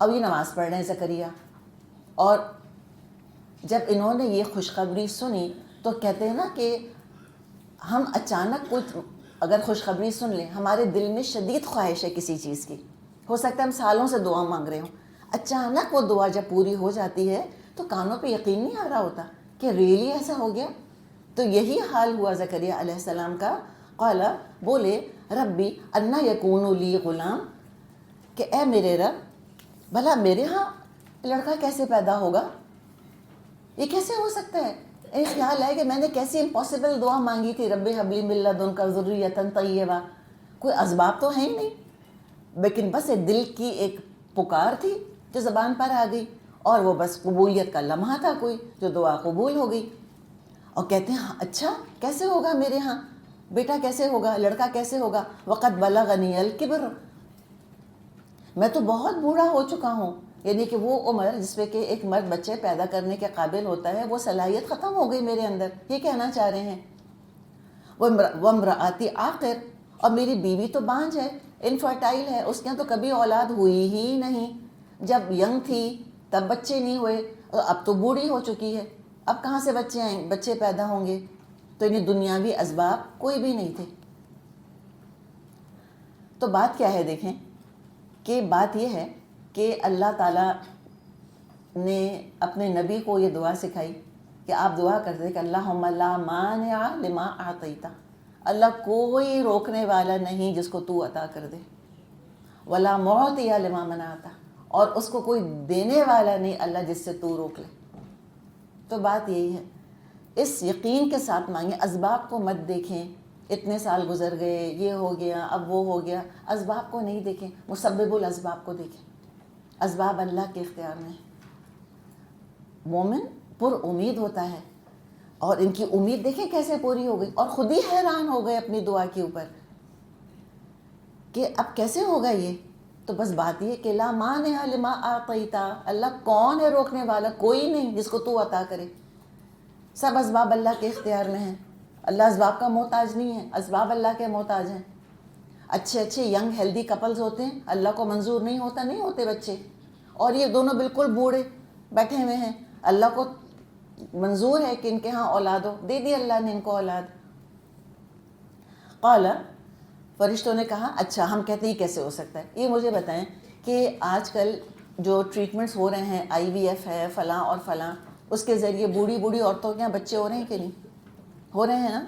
اب یہ نماز پڑھ رہے ہیں زکریا، اور جب انہوں نے یہ خوشخبری سنی تو کہتے ہیں نا کہ ہم اچانک کچھ اگر خوشخبری سن لیں، ہمارے دل میں شدید خواہش ہے کسی چیز کی، ہو سکتا ہے ہم سالوں سے دعا مانگ رہے ہوں، اچانک وہ دعا جب پوری ہو جاتی ہے تو کانوں پہ یقین نہیں آ رہا ہوتا کہ ریئلی ایسا ہو گیا۔ تو یہی حال ہوا زکریا علیہ السلام کا۔ قال، بولے، ربی انا یکون لی غلام، کہ اے میرے رب بھلا میرے ہاں لڑکا کیسے پیدا ہوگا، یہ کیسے ہو سکتا ہے؟ ایک خیال ہے کہ میں نے کیسی امپاسبل دعا مانگی تھی، رب ہب لی من لدنک ذریۃ طیبہ، کوئی اسباب تو ہیں ہی نہیں، لیکن بس ایک دل کی ایک پکار تھی جو زبان پر آ گئی، اور وہ بس قبولیت کا لمحہ تھا کوئی، جو دعا قبول ہو گئی۔ اور کہتے ہیں اچھا کیسے ہوگا میرے ہاں بیٹا، کیسے ہوگا لڑکا، کیسے ہوگا، وقد بلغنی الکبر، میں تو بہت بوڑھا ہو چکا ہوں، یعنی کہ وہ عمر جس پہ کہ ایک مرد بچے پیدا کرنے کے قابل ہوتا ہے، وہ صلاحیت ختم ہو گئی میرے اندر، یہ کہنا چاہ رہے ہیں۔ وامرأتی عاقر، اور میری بیوی تو بانجھ ہے، انفرٹائل ہے، اس کے یہاں تو کبھی اولاد ہوئی ہی نہیں، جب ینگ تھی تب بچے نہیں ہوئے، اب تو بوڑھی ہو چکی ہے، اب کہاں سے بچے پیدا ہوں گے؟ تو انہیں دنیاوی اسباب کوئی بھی نہیں تھے۔ تو بات کیا ہے دیکھیں کہ بات یہ ہے کہ اللہ تعالیٰ نے اپنے نبی کو یہ دعا سکھائی کہ آپ دعا کرتے کہ اللہم لا مانع لما اعطیت، اللہ کوئی روکنے والا نہیں جس کو تو عطا کر دے، ولا معطی لما منعت، اور اس کو کوئی دینے والا نہیں اللہ جس سے تو روک لے۔ تو بات یہی ہے، اس یقین کے ساتھ مانگیں، اسباب کو مت دیکھیں، اتنے سال گزر گئے، یہ ہو گیا، اب وہ ہو گیا، اسباب کو نہیں دیکھیں، مسبب الاسباب کو دیکھیں، اسباب اللہ کے اختیار میں ہیں۔ مومن پر امید ہوتا ہے، اور ان کی امید دیکھیں کیسے پوری ہو گئی، اور خود ہی حیران ہو گئے اپنی دعا کے اوپر کہ اب کیسے ہوگا یہ۔ تو بس بات یہ کہ لا مانع لما اعطیت، اللہ کون ہے روکنے والا؟ کوئی نہیں جس کو تو عطا کرے، سب اسباب اللہ کے اختیار میں ہیں، اللہ اسباب کا محتاج نہیں ہے، اسباب اللہ کے محتاج ہیں۔ اچھے اچھے ینگ ہیلدی کپلز ہوتے ہیں، اللہ کو منظور نہیں ہوتا، نہیں ہوتے بچے، اور یہ دونوں بالکل بوڑھے بیٹھے ہوئے ہیں، اللہ کو منظور ہے کہ ان کے ہاں اولاد ہو، دے دی اللہ نے ان کو اولاد۔ قال، فرشتوں نے کہا اچھا ہم کہتے ہیں کیسے ہو سکتا ہے، یہ مجھے بتائیں کہ آج کل جو ٹریٹمنٹس ہو رہے ہیں، آئی وی ایف ہے، فلاں اور فلاں، اس کے ذریعے بوڑھی عورتوں کے یہاں بچے ہو رہے ہیں کہ نہیں ہو رہے ہیں نا؟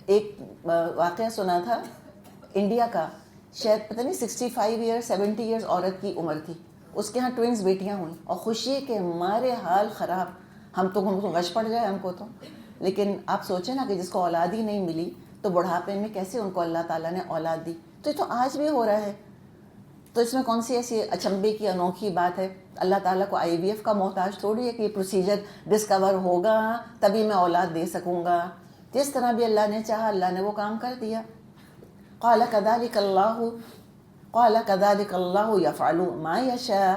ایک واقعہ سنا تھا انڈیا کا، شاید پتہ نہیں 65 ایئرس 70 ایئرس عورت کی عمر تھی، اس کے ہاں ٹوئنز بیٹیاں ہوئیں، اور خوشی کے ہمارے حال خراب، ہم تو غش پڑ جائے ہم کو تو، لیکن آپ سوچیں نا کہ جس کو اولاد ہی نہیں ملی تو بڑھاپے میں کیسے ان کو اللہ تعالیٰ نے اولاد دی، تو یہ تو آج بھی ہو رہا ہے۔ تو اس میں کون سی ایسی اچنبے کی انوکھی بات ہے؟ اللہ تعالیٰ کو آئی وی ایف کا محتاج تھوڑی ہے کہ یہ پروسیجر ڈسکور ہوگا تبھی میں اولاد دے سکوں گا، جس طرح بھی اللہ نے چاہا اللہ نے وہ کام کر دیا۔ قال كذلك اللہ يفعل ما يشاء،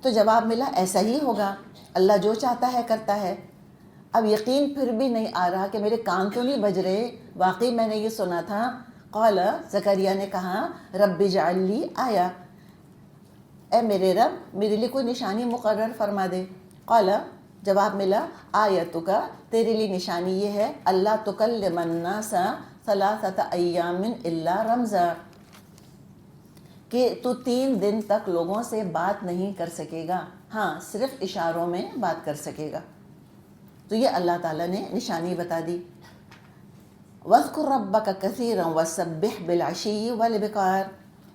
تو جواب ملا ایسا ہی ہوگا، اللہ جو چاہتا ہے کرتا ہے۔ اب یقین پھر بھی نہیں آ رہا کہ میرے کان تو نہیں بج رہے، واقعی میں نے یہ سنا تھا۔ قال، زکریا نے کہا رب اجعل لی آیا، اے میرے رب میرے لیے کوئی نشانی مقرر فرما دے۔ قال، جواب ملا آیتک، تیرے لیے نشانی یہ ہے اللہ تکلم الناس ثلاثۃ ایام الا رمزا، کہ تو 3 دن تک لوگوں سے بات نہیں کر سکے گا، ہاں صرف اشاروں میں بات کر سکے گا۔ تو یہ اللہ تعالیٰ نے نشانی بتا دی۔ وَاذْكُرْ رَبَّكَ كَثِيرًا وَسَبِّحْ بِالْعَشِيِّ وَالْإِبْكَارِ،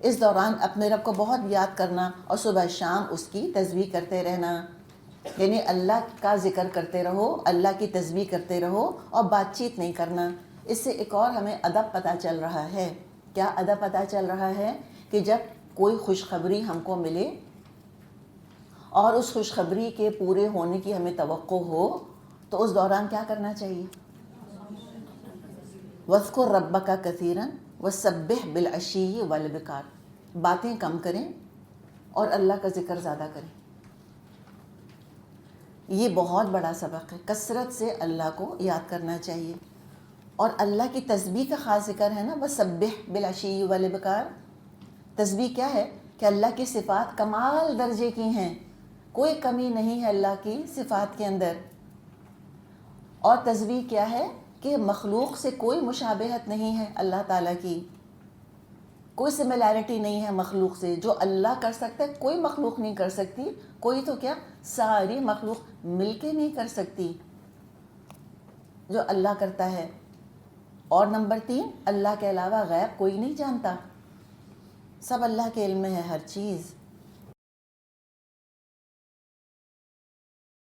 اس دوران اپنے رب کو بہت یاد کرنا اور صبح شام اس کی تسبیح کرتے رہنا، یعنی اللہ کا ذکر کرتے رہو، اللہ کی تسبیح کرتے رہو اور بات چیت نہیں کرنا۔ اس سے ایک اور ہمیں ادب پتہ چل رہا ہے۔ کیا ادب پتہ چل رہا ہے؟ کہ جب کوئی خوشخبری ہم کو ملے اور اس خوشخبری کے پورے ہونے کی ہمیں توقع ہو تو اس دوران کیا کرنا چاہیے؟ وَاذْكُرْ رَبَّكَ كَثِيرًا وَسَبِّحْ بِالْعَشِيِّ وَالْإِبْكَارِ، باتیں کم کریں اور اللہ کا ذکر زیادہ کریں۔ یہ بہت بڑا سبق ہے، کثرت سے اللہ کو یاد کرنا چاہیے، اور اللہ کی تسبیح کا خاص ذکر ہے نا، وَسَبِّحْ بِالْعَشِيِّ وَالْإِبْكَارِ۔ تسبیح کیا ہے کہ اللہ کی صفات کمال درجے کی ہیں، کوئی کمی نہیں ہے اللہ کی صفات کے اندر. اور تسبیح کیا ہے کہ مخلوق سے کوئی مشابہت نہیں ہے اللہ تعالیٰ کی، کوئی سملیرٹی نہیں ہے مخلوق سے. جو اللہ کر سکتا ہے کوئی مخلوق نہیں کر سکتی، کوئی تو کیا ساری مخلوق مل کے نہیں کر سکتی جو اللہ کرتا ہے. اور نمبر 3، اللہ کے علاوہ غیب کوئی نہیں جانتا، سب اللہ کے علم میں ہے ہر چیز.